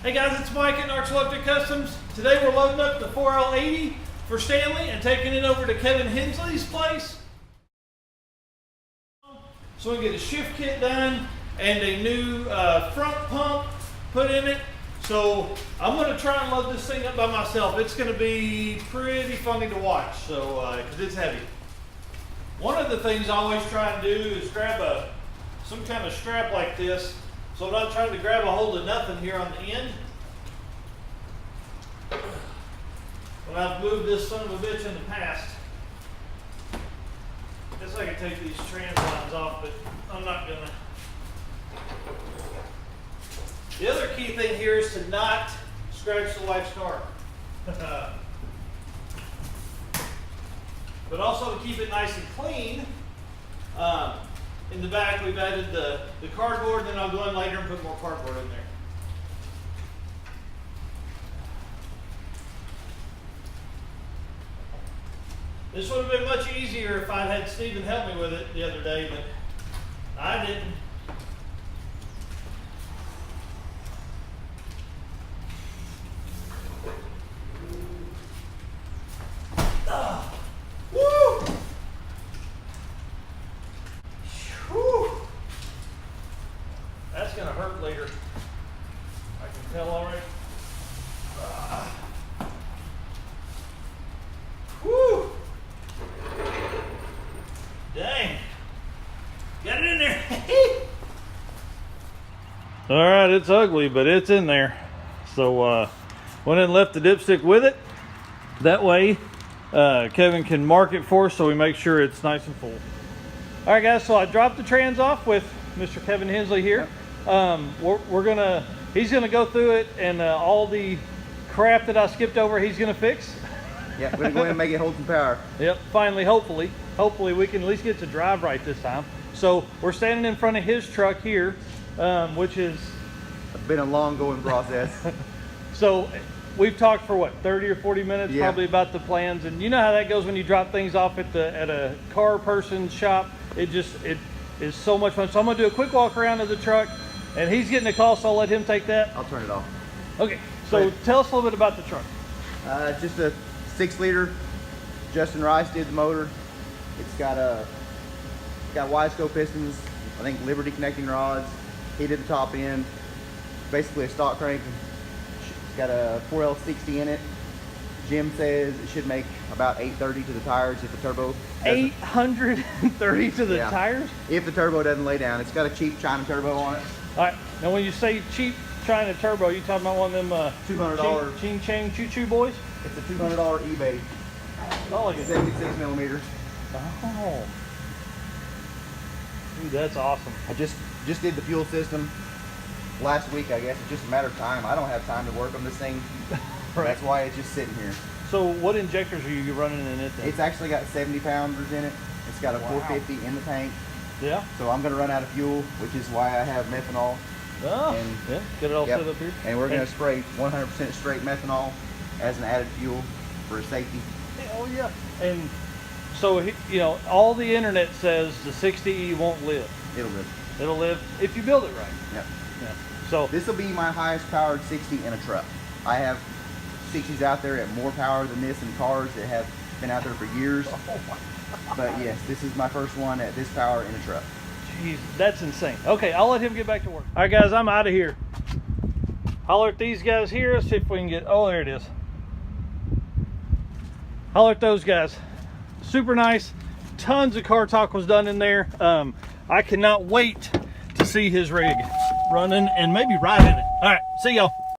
Hey guys, it's Mike at Archlotic Customs. Today we're loading up the 4L80 for Stanley and taking it over to Kevin Hensley's place. So we can get a shift kit done and a new front pump put in it. So I'm going to try and load this thing up by myself. It's going to be pretty funny to watch, so because it's heavy. One of the things I always try and do is grab some kind of strap like this, so I'm not trying to grab a hold of nothing here on the end. When I've moved this son of a bitch in the past, I guess I could take these trans lines off, but I'm not gonna. The other key thing here is to not scratch the wife's car. But also to keep it nice and clean. In the back we've added the cardboard, and then I'll go in later and put more cardboard in there. This would have been much easier if I'd had Steven help me with it the other day, but I didn't. Woo! Whew. That's gonna hurt later. I can tell already. Whew! Dang! Got it in there. All right, it's ugly, but it's in there. So went and left the dipstick with it. That way, Kevin can mark it for us, so we make sure it's nice and full. All right, guys. So I dropped the trans off with Mr. Kevin Hensley here. He's gonna go through it, and all the crap that I skipped over, he's gonna fix. Yeah, we're gonna go ahead and make it hold some power. Yep, finally, hopefully we can at least get to drive right this time. So we're standing in front of his truck here, which is... It's been a long going process. So we've talked for what, 30 or 40 minutes, yeah, probably about the plans. And you know how that goes when you drop things off at a car person's shop. It is so much fun. So I'm gonna do a quick walk around of the truck, and he's getting a call, so I'll let him take that. I'll turn it off. Okay, so tell us a little bit about the truck. Just a 6-liter. Justin Rice did the motor. It's got wide scope pistons, I think Liberty connecting rods. He did the top end. Basically a stock crank. It's got a 4L60 in it. Jim says it should make about 830 to the tires if the turbo. 830 to the tires? If the turbo doesn't lay down. It's got a cheap China turbo on it. All right. Now when you say cheap China turbo, you talking about one of them $200 Ching Chang Choo Choo boys? It's a $200 eBay. Oh, like 76 millimeter. Oh. Dude, that's awesome. I just did the fuel system last week, I guess. It's just a matter of time. I don't have time to work on this thing. Right. That's why it's just sitting here. So what injectors are you running in it then? It's actually got 70 pounders in it. It's got a 450 in the tank. Yeah. So I'm going to run out of fuel, which is why I have methanol. Oh, and, yeah. Get it all set up here. And we're going to spray 100% straight methanol as an added fuel for safety. Oh yeah. And so, you know, all the internet says the 60E won't live. It'll live. It'll live if you build it right. Yep. Yeah. So this will be my highest powered 60 in a truck. I have 60s out there at more power than this in cars that have been out there for years. But yes, this is my first one at this power in a truck. Jeez, that's insane. Okay, I'll let him get back to work. All right, guys, I'm out of here. Holler at these guys here. Let's see if we can get, oh, there it is. Holler at those guys. Super nice. Tons of car talk was done in there. I cannot wait to see his rig running and maybe ride in it. All right, see y'all.